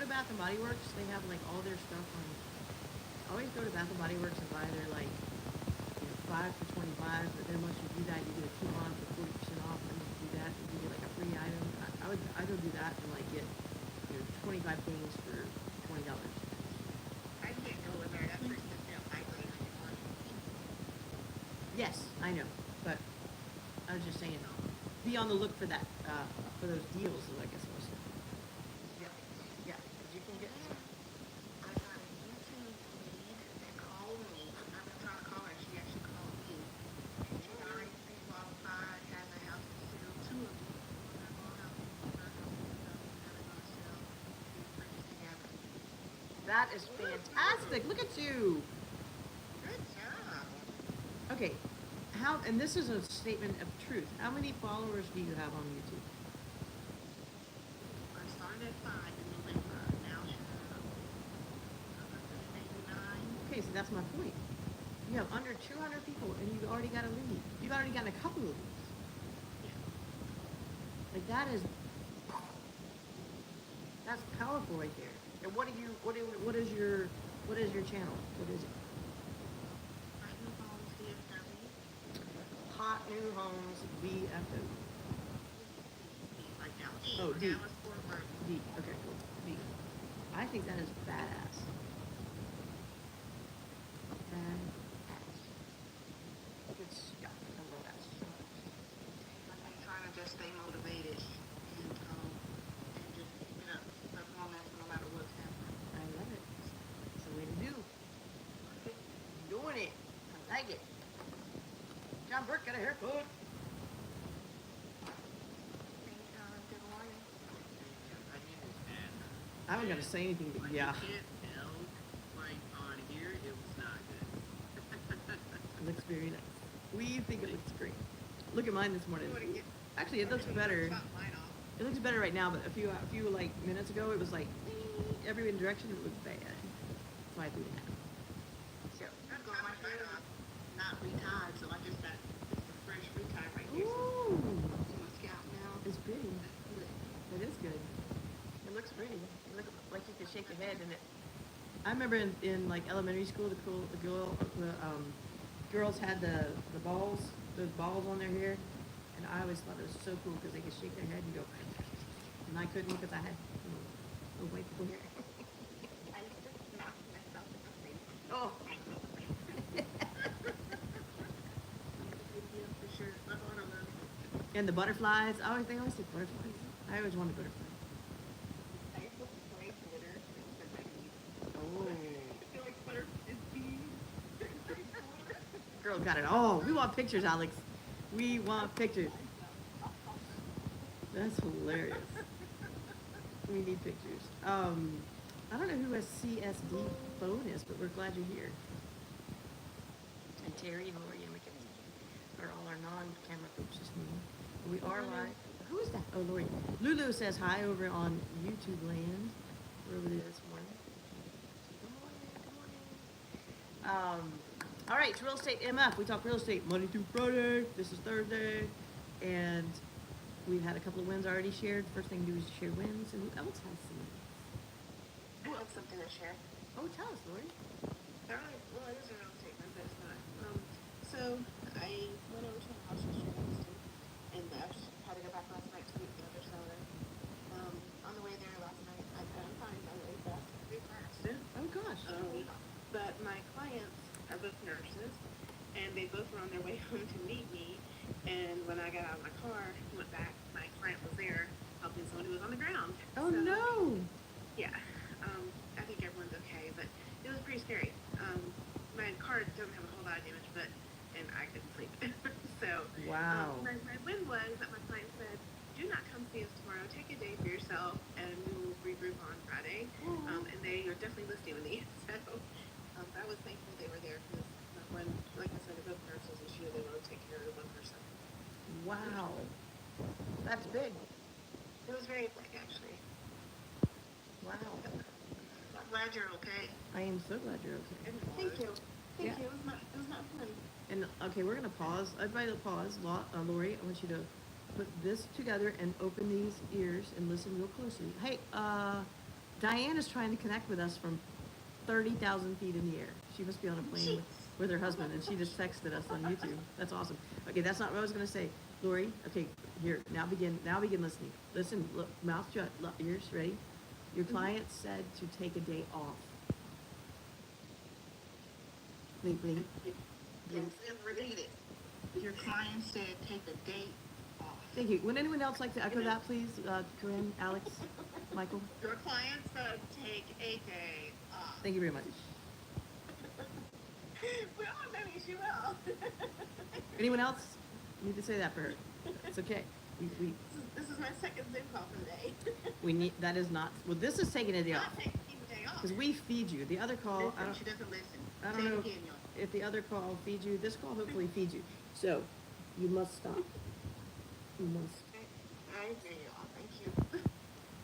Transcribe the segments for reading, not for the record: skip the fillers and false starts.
to Bath and Body Works, they have like all their stuff on. Always go to Bath and Body Works and buy their like, 5 for 25. But then once you do that, you get a coupon for 40% off. And once you do that, you get like a free item. I go do that and like get 25 things for $20. I can't go in there. That's for I go in there. Yes, I know, but I was just saying, be on the look for that, for those deals. Is I guess I was saying. Yeah, yeah, 'cause you can get some. I got a YouTube lead that called me. I've been trying to call her. She actually called me. She's already pre-qualified, has a house for sale, two of them. They're going out for her house and stuff that are going to sell. We purchased together. That is fantastic. Look at you. Good job. Okay, how? And this is a statement of truth. How many followers do you have on YouTube? I started at 5 in November. Now I have 189. Okay, so that's my point. You have under 200 people, and you've already got a lead. You've already gotten a couple of leads. Yeah. Like that is, that's powerful right there. And what is your channel? What is it? I do homes DFW. Hot New Homes VFO. Like now. Oh, D. Dallas, Fort Worth. D. Okay, cool. D. I think that is badass. Badass. Good stuff. I love that so much. I've been trying to just stay motivated and just keep it up, performance no matter what's happening. I love it. It's the way to do. Doing it. I like it. John Burke got a haircut. Good morning. My name is Mann. I wasn't gonna say anything, but yeah, You can't tell, like on here, it was not good. it looks very nice. We think it looks great. Look at mine this morning. You Actually, it looks better. Chop mine off. It looks better right now, but a few like minutes ago, it was like every direction. It was bad. That's why I threw it out. So, I got my hair off, not retied, so I just got it's a fresh retie right here. So ooh, to my scalp now. it's pretty. That's good. It is good. It looks pretty. You look like you can shake your head in it. I remember in like elementary school, girls had the balls, those balls on their hair, and I always thought it was so cool because they could shake their head and go, and I couldn't because I had white people hair. I used to knock myself in the face. Oh. Yeah, for sure. My daughter loves it. And the butterflies. They always say butterflies. I always wanted butterflies. I used to spray glitter and my beads. Oh. I feel like butter is beads. Girl got it all. We want pictures, Alex. We want pictures. That's hilarious. We need pictures. I don't know who a CSD phone is, but we're glad you're here. And Terry and Lori and Mackenzie are all our non-camera folks this morning. We are live. Who is that? Oh, Lori. Lulu says hi over on YouTube land. We're over there this morning. Good morning. Good morning. All right, it's Real Estate MF. We talk real estate Monday through Friday. This is Thursday. And we've had a couple of wins already shared. First thing to do is share wins. And who else has some wins? I have something to share. Oh, tell us, Lori. All right. Well, it is a real estate, but it's not. So I went over to a house yesterday, and I was had to go back last night to meet the other seller. On the way there last night, I couldn't find my way back to the accident. Oh, gosh. But my clients are both nurses, and they both were on their way home to meet me. And when I got out of my car, went back, my client was there helping someone who was on the ground. Oh, So, no. Yeah. I think everyone's okay, but it was pretty scary. My car doesn't have a whole lot of damage, but and I couldn't sleep. So Wow. my win was that my client said, "Do not come see us tomorrow. Take a day for yourself, and we will regroup on Friday." And they are definitely listening with me. So I was thankful they were there because when, like I said, they're both nurses, and she was able to take care of one person. Wow. That's big. It was very big, actually. Wow. I'm glad you're okay. I am so glad you're okay. And thank you. Thank Yeah. you. It was not fun. And okay, we're gonna pause. Everybody, pause. Lori, I want you to put this together and open these ears and listen real closely. Hey, Diane is trying to connect with us from 30,000 feet in the air. She must be on a plane with her husband, and she just texted us on YouTube. That's awesome. Okay, that's not what I was gonna say. Lori, okay, here, now begin listening. Listen, look, mouth shut, ears, ready? Your client said to take a day off. Blink, blink, blink. Repeat it. Your client said take a date off. Thank you. Would anyone else like to echo that, please? Corinne, Alex, Michael? Your client said take a day off. Thank you very much. We all know you well. Anyone else need to say that for her? It's okay. This is my second Zoom call for the day. We need, that is not, well, this is taking a day off. Not taking a day off. Because we feed you. The other call, I don't, She doesn't listen. I don't Say it know again, y'all. if the other call feeds you. This call hopefully feeds you. So, you must stop. You must. I agree, y'all. Thank you.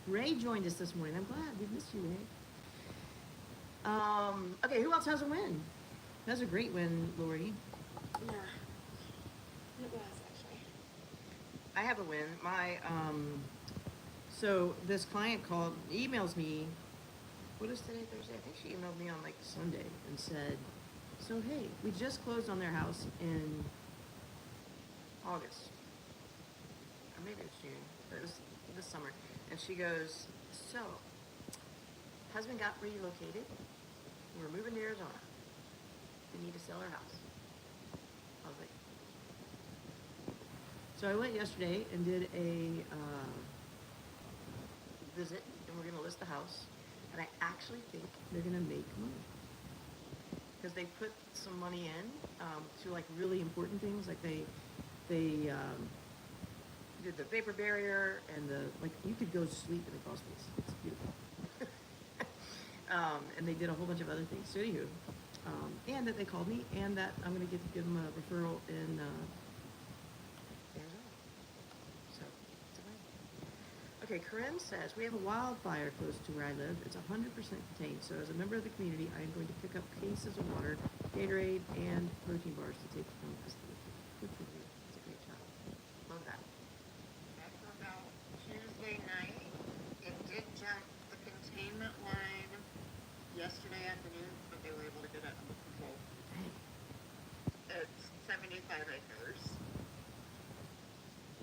Ray joined us this morning. I'm glad. We missed you, Ray. Okay, who else has a win? That's a great win, Lori. Yeah. It was, actually. I have a win. So this client emails me, what is today, Thursday? I think she emailed me on like Sunday and said, so hey, we just closed on their house in August. Or maybe it's June, but it was this summer. And she goes, so, husband got relocated. We're moving to Arizona. We need to sell our house. I was like, so I went yesterday and did a visit, and we're gonna list the house. And I actually think they're gonna make money because they put some money in to like really important things, like they did the vapor barrier and you could go sleep in the crawl space. It's beautiful. And they did a whole bunch of other things. So anywho, and that they called me, and that I'm gonna get to give them a referral in Arizona. So it's a win. Okay, Corinne says we have a wildfire close to where I live. It's 100% contained. So as a member of the community, I am going to pick up cases of water, Gatorade, and protein bars to take home as the good for you. It's a great job. Love that. That's about Tuesday night. It did jump the containment line yesterday afternoon, but they were able to get it under control. Dang. It's 75 acres.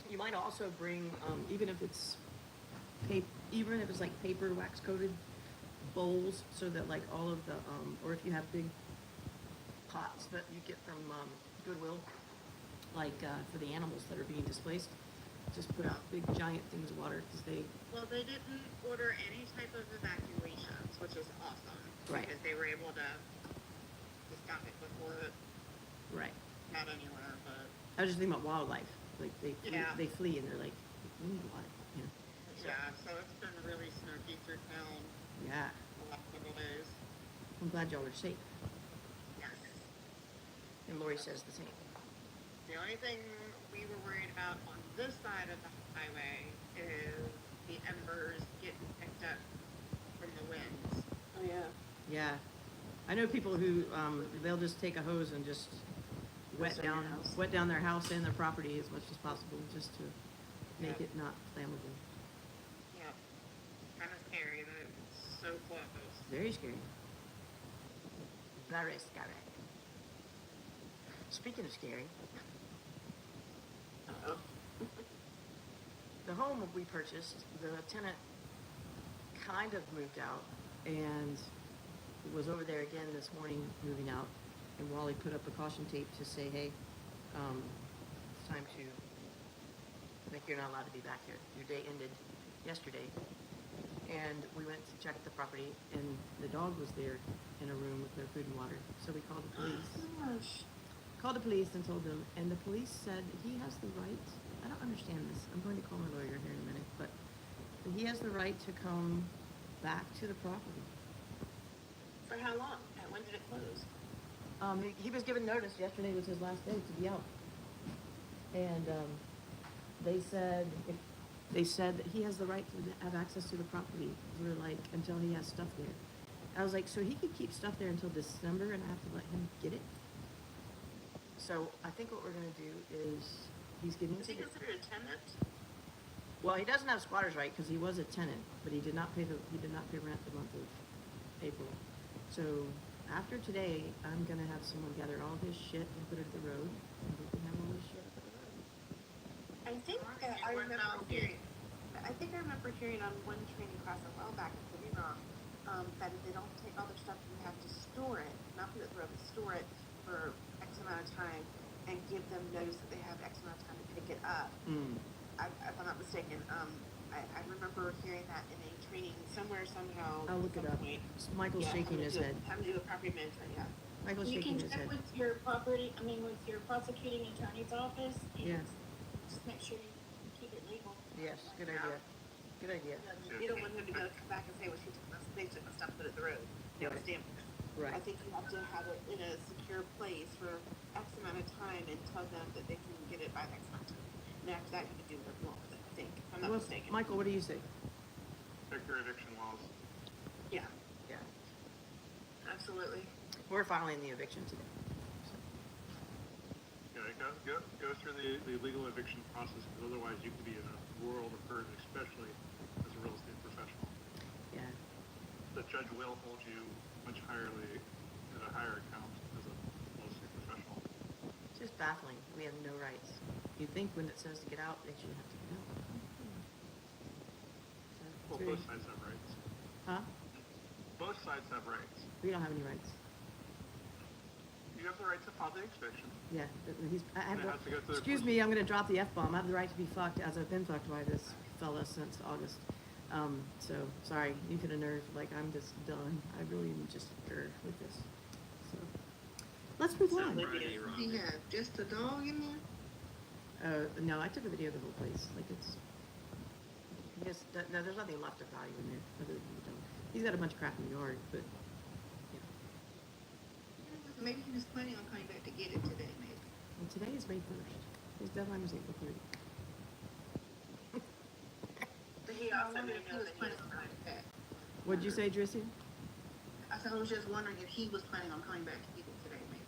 You might also bring, even if it's like paper wax coated bowls, so that like all of the, or if you have big pots that you get from Goodwill, like for the animals that are being displaced, just put out big giant things of water because they. Well, they didn't order any type of evacuations, which is awesome. Right. Because they were able to stop it before it Right. got anywhere, but. I was just thinking about wildlife. Like Yeah. they flee and they're like, we need water. You know? Yeah, so it's been really snarky through town Yeah. the last couple days. I'm glad y'all are safe. Yes. And Lori says the same. The only thing we were worried about on this side of the highway is the embers getting picked up from the winds. Oh, yeah. Yeah. I know people who they'll just take a hose and just wet Burn your down house. their house and their property as much as possible just to make Yeah. it not flammable. Yep. Kind of scary that it's so close. Very scary. Very scary. Speaking of scary, Uh-oh. the home we purchased, the tenant kind of moved out and was over there again this morning moving out. And Wally put up a caution tape to say, hey, it's time to, like, you're not allowed to be back here. Your day ended yesterday. And we went to check the property, and the dog was there in a room with their food and water. So we called the police. Gosh. Called the police and told them, and the police said he has the right, I don't understand this, I'm going to call my lawyer here in a minute, but he has the right to come back to the property. For how long? And when did it close? He was given notice, yesterday was his last day to be out. And they said that he has the right to have access to the property, we're like, until he has stuff there. I was like, so he could keep stuff there until December and I have to let him get it? So I think what we're gonna do is, he's getting Is he considered a tenant? Well, he doesn't have squatter's right because he was a tenant, but he did not pay rent the month of April. So after today, I'm gonna have someone gather all his shit and put it at the road, and we can have all his shit up at the road. I think I remember hearing. I think I remember hearing on one training class a while back, I could be wrong, that if they don't take all their stuff, you have to store it, not put it through, but store it for X amount of time, and give them notice that they have X amount of time to pick it up. If I'm not mistaken, I remember hearing that in a training somewhere, somehow. I'll look it up. Michael's shaking his head. Having to do with property management, yeah. Michael's You shaking can his check head. with your with your prosecuting attorney's office. And Yeah. just make sure you keep it legal. Yes, good idea. Good idea. You don't want them to go come back and say, well, they took my stuff, put it at the road. They have a stamp. Right. I think you have to have it in a secure place for X amount of time and tell them that they can get it by X amount of time. And after that, you can do whatever you want with it, I think, if I'm not Well, mistaken. Michael, what do you say? Check your eviction laws. Yeah, Yeah. absolutely. We're filing the eviction today. Go through the legal eviction process, because otherwise you could be in a world of hurt, especially as a real estate professional. Yeah. The judge will hold you much higherly at a higher account as a real estate professional. It's just baffling. We have no rights. You think when it says to get out, they should have to get out. Well, It's both very- sides have rights. Huh? Both sides have rights. We don't have any rights. You have the right to file the eviction. Yeah, I have And it has to go through the excuse me, I'm gonna drop the F-bomb. I have the right to be fucked as I've been fucked by this fella since August. So, sorry, you could have nerved, like, I'm just done. I really am just with this. So, let's move on. He had just a dog in there? No, I took a video of the whole place. Like, it's, I guess, no, there's nothing left of value in there, other than the dog. He's got a bunch of crap in the yard, but, yeah. Maybe he was planning on coming back to get it today, maybe. And today is May 1st. His deadline was April 30th. But he I also wonder didn't if he know was that he planning was on coming back. What'd you say, Drissia? I said, I was just wondering if he was planning on coming back to get it today, maybe.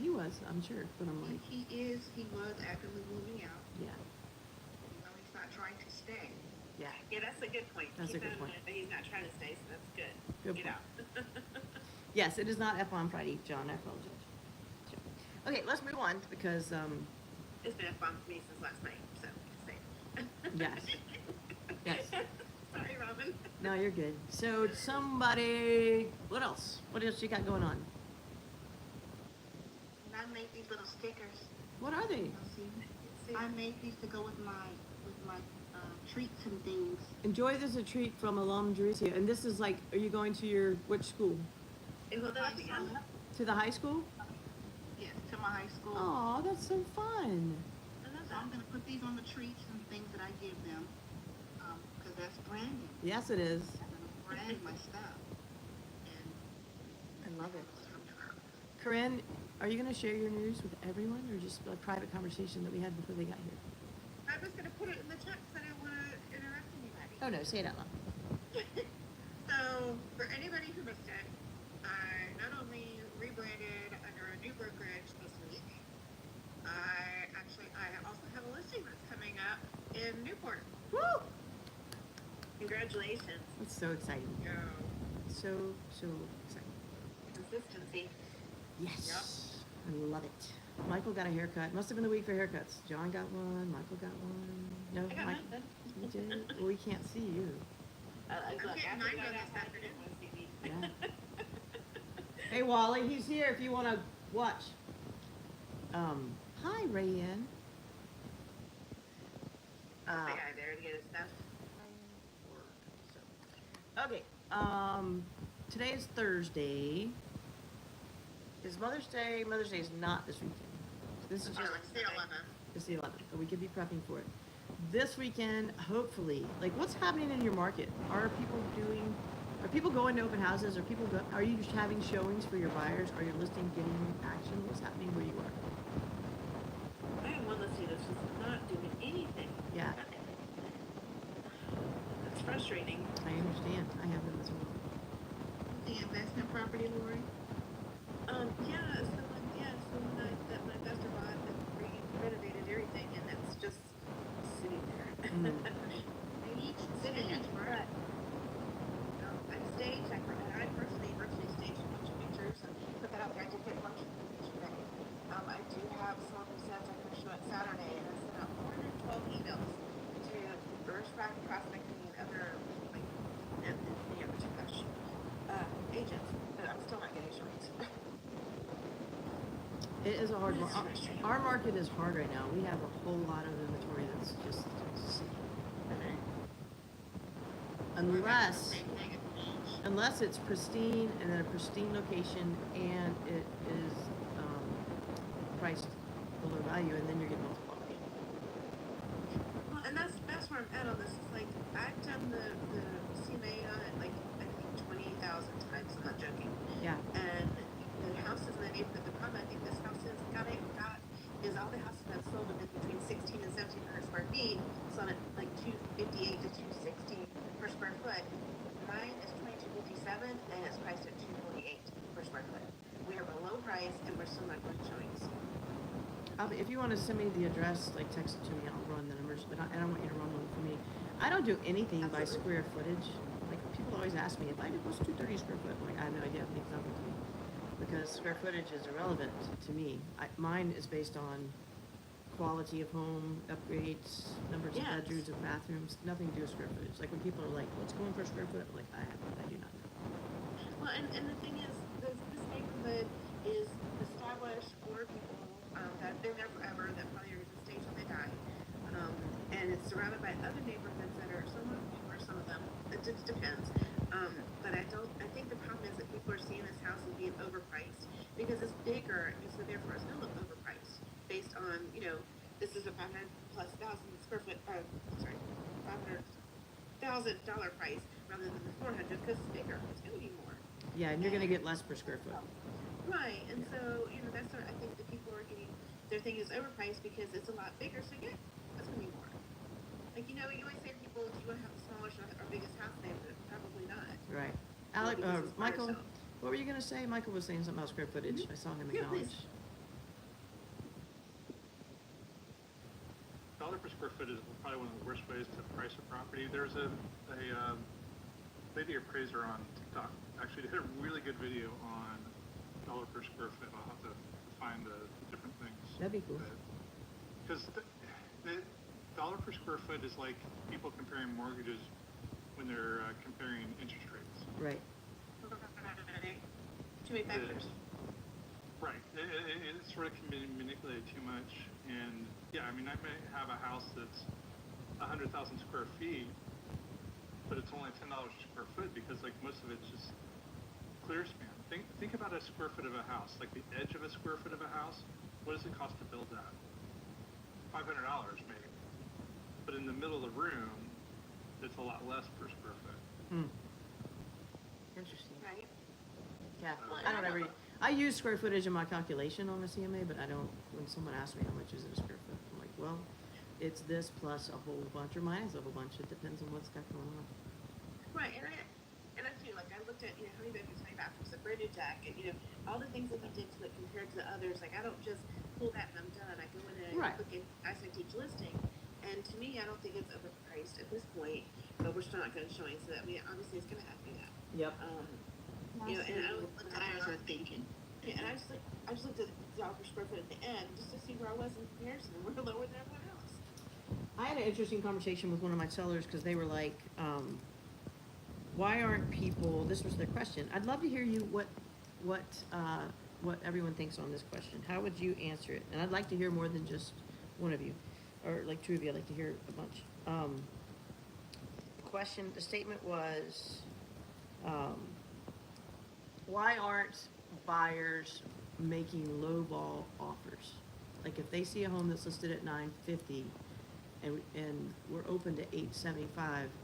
He was, I'm sure, but I'm like, He was actively moving out. yeah, You know, he's not trying to stay. yeah. Yeah, that's a good point. That's Keep a good that in point. mind, but he's not trying to stay, so that's good. Good Get point. out. Yes, it is not F on Friday, John, I apologize. Okay, let's move on, because, It's been a fun for me since last night, so stay. yes, yes. Sorry, Robin. No, you're good. So somebody, what else? What else you got going on? And I made these little stickers. What are they? You see? I made these to go with my treats and things. Enjoy this a treat from alum Drissia. And this is like, are you going to your, which school? It was High up again. school. To the high school? Yes, to my high school. Oh, that's so fun. So I'm gonna put these on the treats and things that I give them, because that's branding. Yes, it is. I'm gonna brand my stuff. And I love it. Corinne, are you going to share your news with everyone, or just a private conversation that we had before they got here? I was gonna put it in the chat because I didn't wanna interrupt anybody. Oh, no, say it out loud. So, for anybody who missed it, I not only rebranded under a new brokerage this week, I also have a listing that's coming up in Newport. Woo! Congratulations. That's so exciting. So, So exciting. Consistency. Yes. I love it. Michael got a haircut. Must have been the week for haircuts. John got one. Michael got one. No, I got Michael. mine. You did? Well, we can't see you. Look, getting after mine that, done I this had afternoon. to get one TV. Yeah. Hey, Wally, he's here if you want to watch. Hi, Rayanne. Say hi there to get his stuff. Okay, today is Thursday. Is Mother's Day? Mother's Day is not this weekend. This is just, it's the 11th. it's the 11th, but we could be prepping for it. This weekend, hopefully, like what's happening in your market? Are people going to open houses? Are you just having showings for your buyers? Are your listing getting action? What's happening where you are? I have one listing that's just not doing anything. Yeah, It's frustrating. I understand. I have them as well. The investment property, Lori. So that my investor bought and renovated everything, and it's just sitting there. prospecting other, like, too much, agents, but I'm still not getting showings. It is a hard, It's frustrating. our market is hard right now. We have a whole lot of inventory that's just sitting. Unless, Same thing at the beach. unless it's pristine and in a pristine location and it is, priced below value, and then you're getting multiple offers. Well, and that's where I'm at on this. It's like I've done the CMA on it like I think 20,000 times. I'm not joking. Yeah. And the houses in the neighborhood, the problem I think this house has got is all the houses that sold have been between 16 and 1,700 square feet. It's on at like 258 to 260 per square foot. Mine is 2257 and it's priced at 248 per square foot. We are below price and we're still not going showings. If you want to send me the address, like text it to me, I'll run the numbers, but I don't want you to run one for me. I don't do anything by Absolutely. square footage. Like, people always ask me, if I did, what's 230 square foot? I'm like, I have no idea, it means nothing to me. Because square footage is irrelevant to me. Mine is based on quality of home, upgrades, numbers of Yes. bedrooms and bathrooms, nothing to do with square footage. Like, when people are like, what's going per square foot? I'm like, I do not know. Well, and the thing is, this neighborhood is established for people that have been there forever, that probably are going to stay till they die. And it's surrounded by other neighborhoods that are somewhat newer, some of them. It just depends. But I think the problem is that people are seeing this house as being overpriced because it's bigger, and so therefore it's going to look overpriced based on, this is a 500 plus thousand square foot, sorry, $500,000 price rather than the 400 because it's bigger. It's going to be more. Yeah, and you're going to get less per square foot. Right, and so, that's what I think the people are getting, their thing is overpriced because it's a lot bigger, so yeah, that's gonna be more. Like, you always say to people, do you wanna have the smallest or biggest house neighborhood? Probably not. Right. Because it's Michael, cornerstone. what were you going to say? Michael was saying something about square footage. I saw him Yeah, acknowledge. please. Dollar per square foot is probably one of the worst ways to price a property. There's a lady appraiser on TikTok actually did a really good video on dollar per square foot. I'll have to find the different things. That'd be cool. Because the dollar per square foot is like people comparing mortgages when they're comparing interest rates. Right. Too many factors. Right, and it sort of can be manipulated too much. And yeah, I mean, I may have a house that's 100,000 square feet, but it's only $10 a square foot because like most of it's just clear span. Think about a square foot of a house, like the edge of a square foot of a house. What does it cost to build that? $500 maybe. But in the middle of the room, it's a lot less per square foot. Interesting. Right? Yeah, Well, I don't ever. I use square footage in my calculation on the CMA, but I don't. When someone asks me how much is it a square foot, I'm like, well, it's this plus a whole bunch or minus a whole bunch. It depends on what's got going on. Right, and I feel like I looked at, how many bedrooms, how many bathrooms, the brand new deck, and, all the things that they did to it compared to the others. Like, I don't just pull that and I'm done. I go in and Right. I look at, dissect each listing. And to me, I don't think it's overpriced at this point, but we're still not going to show it. So, obviously it's going to have to be that. Yep. And I was What buyers are thinking. Yeah, and I just looked at the dollar per square foot at the end just to see where I was in comparison. We're lower than everyone else. I had an interesting conversation with one of my sellers because they were like, why aren't people, this was their question. I'd love to hear you what everyone thinks on this question. How would you answer it? And I'd like to hear more than just one of you, or like two of you. I'd like to hear a bunch. The statement was, why aren't buyers making lowball offers? Like if they see a home that's listed at $950 and we're open to $875,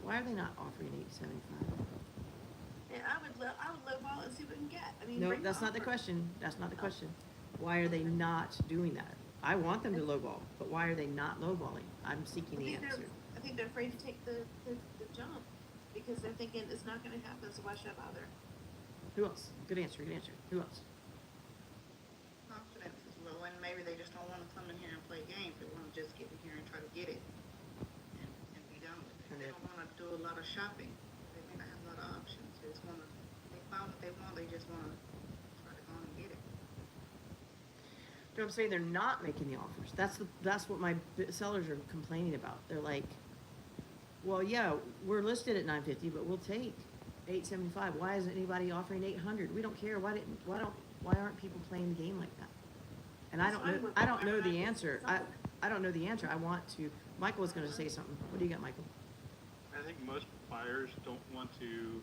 why are they not offering $875? Yeah, I would lowball and see what we can get. I mean, No, bring that's not the offer. question. That's not the question. Why are they not doing that? I want them to lowball, but why are they not lowballing? I'm seeking the answer. I think they're afraid to take the jump because they're thinking it's not going to happen, so why should I bother? Who else? Good answer. Good answer. Who else? Confidence is low, and maybe they just don't want to come in here and play games. They want to just get in here and try to get it and be done with it. They don't want to do a lot of shopping. They may not have a lot of options. They just want to, they found what they want, they just want to try to go on and get it. I'm saying they're not making the offers. That's what my sellers are complaining about. They're like, well, yeah, we're listed at 950, but we'll take 875. Why isn't anybody offering 800? We don't care. Why aren't people playing the game like that? And That's fine with I me. don't know I'm the not answer. against I don't know the answer. I want to, Michael was gonna say something. What do you got, Michael? I think most buyers don't want to,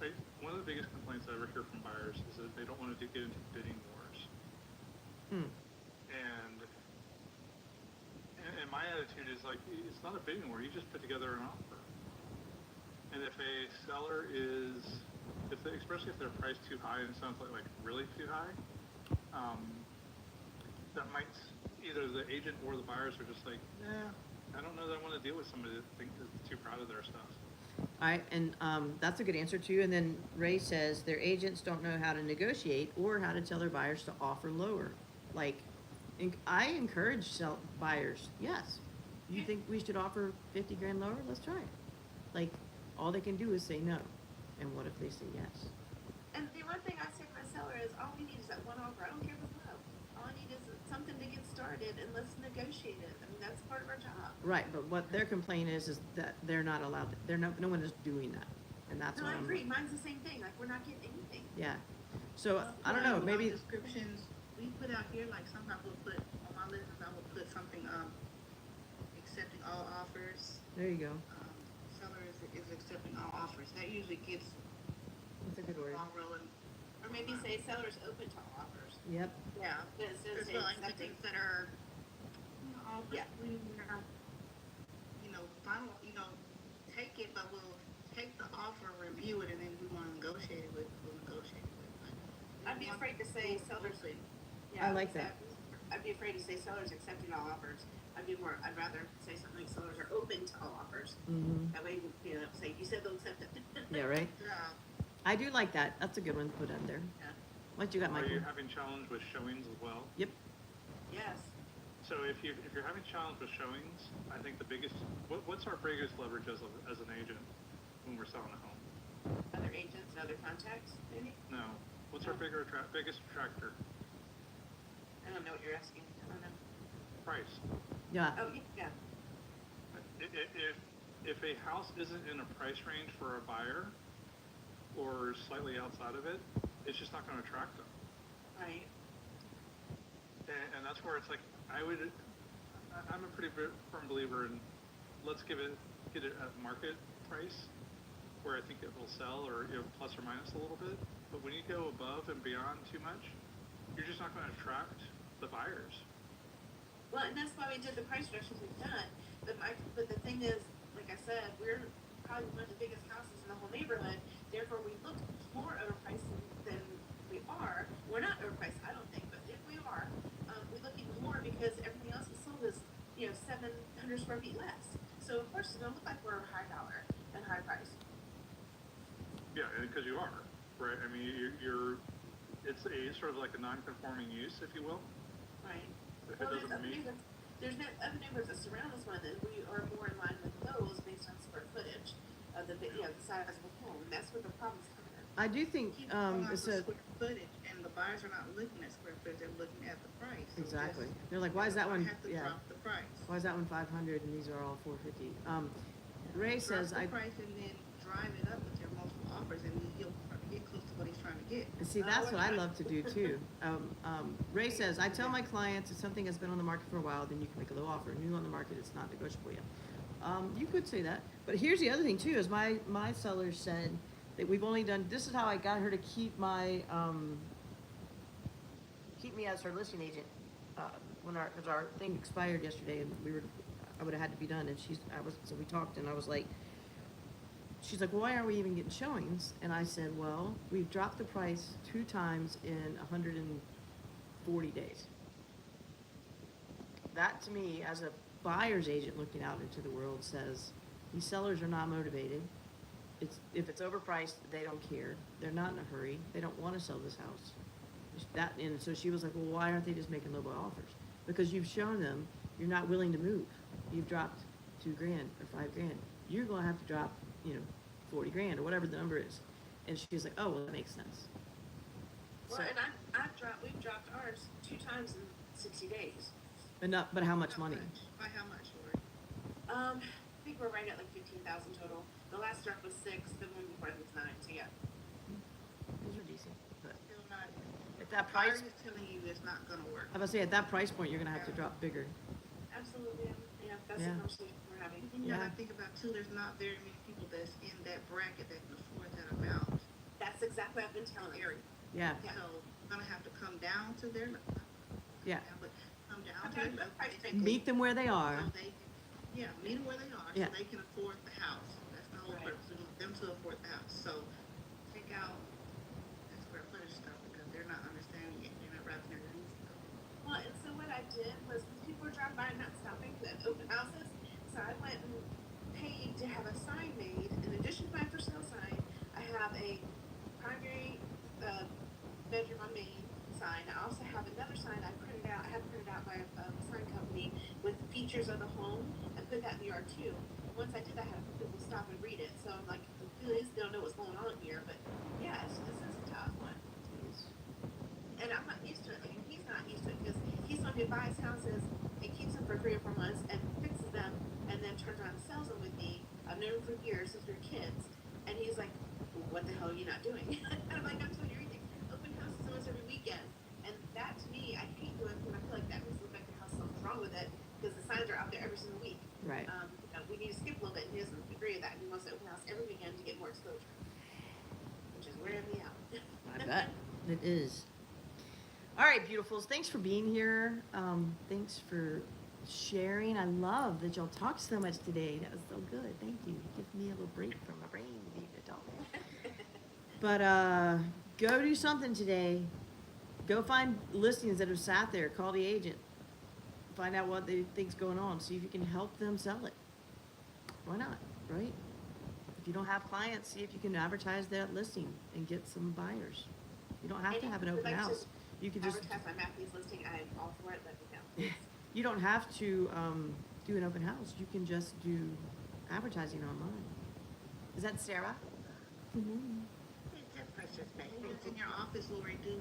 like, one of the biggest complaints I ever hear from buyers is that they don't want to get into bidding wars. Hmm. And my attitude is like, it's not a bidding war, you just put together an offer. And if a seller is, especially if they're priced too high, and it sounds like really too high, that might, either the agent or the buyers are just like, nah, I don't know that I want to deal with somebody that thinks is too proud of their stuff. All right, and that's a good answer too. And then Ray says their agents don't know how to negotiate or how to tell their buyers to offer lower. Like, I encourage buyers. Yes, you think we should offer 50 grand lower? Let's try it. Like, all they can do is say no. And what if they say yes? And the one thing I say to my seller is, all we need is that one offer. I don't care if it's low. All I need is something to get started, and let's negotiate it. I mean, that's part of our job. Right, but what their complaint is that they're not allowed. No one is doing that, and that's No, what I agree. Mine's the same thing. Like, we're not getting anything. Yeah. So I don't know. Maybe. Descriptions, we put out here, like sometimes we'll put, on my listings, I will put something, accepting all offers. There you go. Seller is accepting all offers. That usually gets That's a good word. long rolling. Or maybe say sellers open to all offers. Yep. Yeah. But instead of There's saying like the accepting. things that are, offers, Yeah. final, take it, but we'll take the offer, review it, and then we want to negotiate it with, we'll negotiate it with. Like, I'd be afraid to say sellers. I like that. I'd be afraid to say sellers accepting all offers. I'd rather say something like sellers are open to all offers. Mm-hmm. That way, say, you said they'll accept it. Yeah. Right. Yeah. I do like that. That's a good one to put in there. Yeah. What you got, Are Michael? you having challenge with showings as well? Yep. Yes. So if you're having challenge with showings, I think the biggest, what's our biggest leverage as an agent when we're selling a home? Other agents and other contacts, maybe? No. What's our biggest attractor? I don't know what you're asking. I don't know. Price. Yeah. Oh, yeah. If a house isn't in a price range for a buyer or slightly outside of it, it's just not going to attract them. Right. And that's where it's like, I'm a pretty firm believer in, let's get it at market price where I think it will sell, or plus or minus a little bit. But when you go above and beyond too much, you're just not going to attract the buyers. Well, and that's why we did the price reductions we've done. But the thing is, like I said, we're probably one of the biggest houses in the whole neighborhood. Therefore, we look more overpriced than we are. We're not overpriced, I don't think, but if we are, we look even more because everything else is sold is 700 square feet less. So of course, it's gonna look like we're high dollar and high price. Yeah, because you are, right? I mean, it's a sort of like a non-conforming use, if you will. Right. It Well, doesn't mean. there's other neighborhoods that surround this one, and we are more in line with those based on square footage of the size of the home, and that's where the problem's coming in. I do think Keep going off it's the a square footage, and the buyers are not looking at square footage, they're looking at the price. So exactly. just- They're like, why is that one? I have to Yeah. drop the price. Why is that one 500 and these are all 450? Ray says Drop the price and then drive it up with your multiple offers, and he'll get close to what he's trying to get. And see, that's what I love to do too. Ray says, I tell my clients if something has been on the market for a while, then you can make a low offer. New on the market, it's not negotiable yet. You could say that. But here's the other thing too, is my seller said that we've only done, this is how I got her to keep me as her listing agent. Because our thing expired yesterday and I would have had to be done. And so we talked and I was like, she's like, well, why aren't we even getting showings? And I said, well, we've dropped the price 2 times in 140 days. That to me, as a buyer's agent looking out into the world, says these sellers are not motivated. If it's overpriced, they don't care. They're not in a hurry. They don't want to sell this house. And so she was like, well, why aren't they just making low offers? Because you've shown them you're not willing to move. You've dropped $2,000 or $5,000. You're going to have to drop, 40 grand or whatever the number is. And she's like, oh, well, that makes sense. Well, and we've dropped ours 2 times in 60 days. But how much money? By how much, Lori? think we're right at like 15,000 total. The last drop was 6, the one before it was 9, so yeah. Those are decent, but Still not. at that Buyer price, is telling you it's not gonna work. I was gonna say, at that price point, you're gonna have to drop bigger. Absolutely, yeah, that's Yeah. the conversation we're having. And you Yeah. gotta think about too, there's not very many people that's in that bracket that can afford that amount. That's exactly what I've been telling Area. Yeah, Yeah. So gonna have to come down to their, yeah. but come down Come to down to their the price level. tag. Meet them where they are. So they, yeah, meet them where they are, Yeah. so they can afford the house. That's the whole Right. purpose, we want them to afford the house. So take out that square footage stuff because they're not understanding it, they're not wrapping their heads around it. Well, and so what I did was people were driving by and not stopping at open houses, so I went and paid to have a sign made. In addition to my for sale sign, I have a primary bedroom on main sign. I also have another sign I printed out. I had it printed out by a sign company with features of the home and put that in the yard too. Once I did that, I had people stop and read it. So I'm like, please don't know what's going on here, but yeah, this is a tough one. And I'm not used to it. Like, he's not used to it because he's going to buy houses and keeps them for 3 or 4 months and fixes them and then turns around and sells them with me. I've known him for years since we were kids. And he's like, well, what the hell are you not doing? And I'm like, I'm doing everything. Open houses almost every weekend. And that to me, I hate doing because I feel like that makes it look like the house something's wrong with it because the signs are out there every single week. Right. We need to skip a little bit and he doesn't agree with that. He wants to open house every weekend to get more exposure, which is wearing me out. I bet it is. All right, beautifuls. Thanks for being here. Thanks for sharing. I love that y'all talked so much today. That was so good. Thank you. Give me a little break from my brain to be able to talk. But go do something today. Go find listings that are sat there. Call the agent. Find out what they think's going on. See if you can help them sell it. Why not, right? If you don't have clients, see if you can advertise that listing and get some buyers. You don't have to have an open house. You can just advertise my Matthews listing. I am all for it. Let me know. you don't have to do an open house. You can just do advertising online. Is that Sarah? It's that precious baby. It's in your office, Lori, do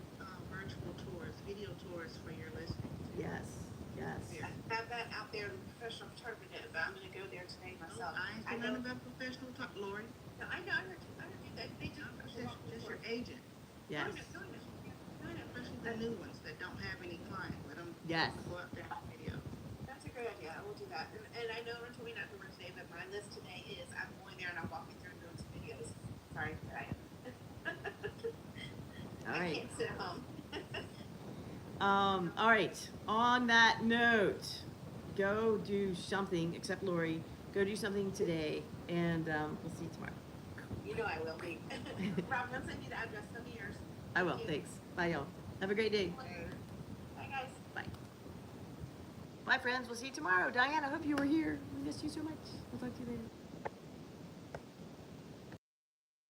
virtual tours, video tours for your listings. Yes, yes. Yeah. I have that out there. The professional photographer did, but I'm going to go there today myself. I ain't saying nothing about professional talk, Lori. No, I know. I heard you. They do. Just your agent. Yes. Especially the new ones that don't have any clients. Let them Yes. go out there and video. That's a great idea. I will do that. And I know we're told me not to work today, but my list today is I'm going there and I'm walking through and doing some videos. Sorry, but I am. All right. I can't sit at home. All right. On that note, go do something, except Lori, go do something today, and we'll see you tomorrow. You know I will be. Rob, I'll send you the address. Some of yours. I will. Thank you. Thanks. Bye, y'all. Have a great day. Bye, guys. Bye. Bye, friends. We'll see you tomorrow. Diane, I hope you were here. We missed you so much. We'll talk to you later.